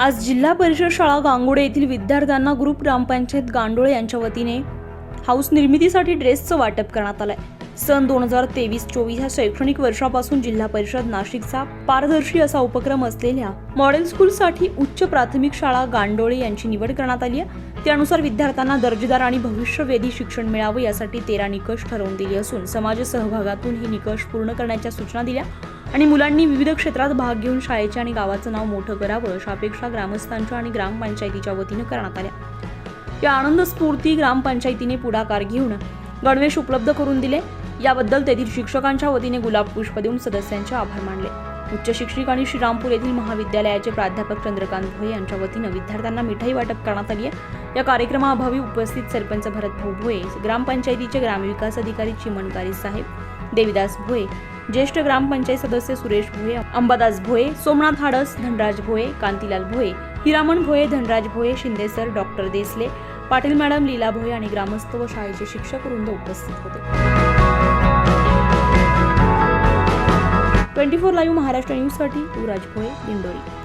आज जिल्हा परिषद शाळा गांगोडे येथील विद्यार्थ्यांना ग्रुप ग्रामपंचायत गांडोळे यांच्या वतीने हाऊस निर्मितीसाठी ड्रेसचं वाटप करण्यात आलंय। सन 2023-24 या शैक्षणिक वर्षापासून जिल्हा परिषद नाशिकचा पारदर्शी असा उपक्रम असलेल्या मॉडेल स्कूलसाठी उच्च प्राथमिक शाळा गांडोळे यांची निवड करण्यात आली आहे। त्यानुसार विद्यार्थ्यांना दर्जेदार आणि भविष्यवेधी शिक्षण मिळावं यासाठी 13 निकष ठरवून दिले असून समाज सहभागातून हे निकष पूर्ण करण्याच्या सूचना दिल्या आणि मुलांनी विविध क्षेत्रात भाग घेऊन शाळेचे आणि गावाचं नाव मोठं करावं अशा अपेक्षा ग्रामस्थांच्या आणि ग्रामपंचायतीच्या वतीने करण्यात आल्या। या आनंद स्फूर्ती ग्रामपंचायतीने पुढाकार घेऊन गणवेश उपलब्ध करून दिले। याबद्दल तेथील शिक्षकांच्या वतीने गुलाब पुष्प देऊन सदस्यांचे आभार मानले। उच्च शिक्षक आणि श्रीरामपूर येथील महाविद्यालयाचे प्राध्यापक चंद्रकांत भोये यांच्या वतीने विद्यार्थ्यांना मिठाई वाटप करण्यात आली आहे। या कार्यक्रमाअभावी उपस्थित सरपंच भरतभाऊ भोये, ग्रामपंचायतीचे ग्रामविकास अधिकारी चिमणकारी साहेब, देविदास भोये, ज्येष्ठ ग्रामपंचायत सदस्य Suresh Bhoye, Ambadas Bhoye, Somnath Hadas, Dhanraj Bhoye, Kantilal Bhoye, Hiraman Bhoye, Dhanraj Bhoye, Shinde sir, doctor Desale, Patil madam, Leela Bhoye आणि ग्रामस्थ व शाळेचे शिक्षक वृंद उपस्थित होते। 24 लाईव्ह महाराष्ट्र न्यूज साठी युवराज भोये, दिंडोरी।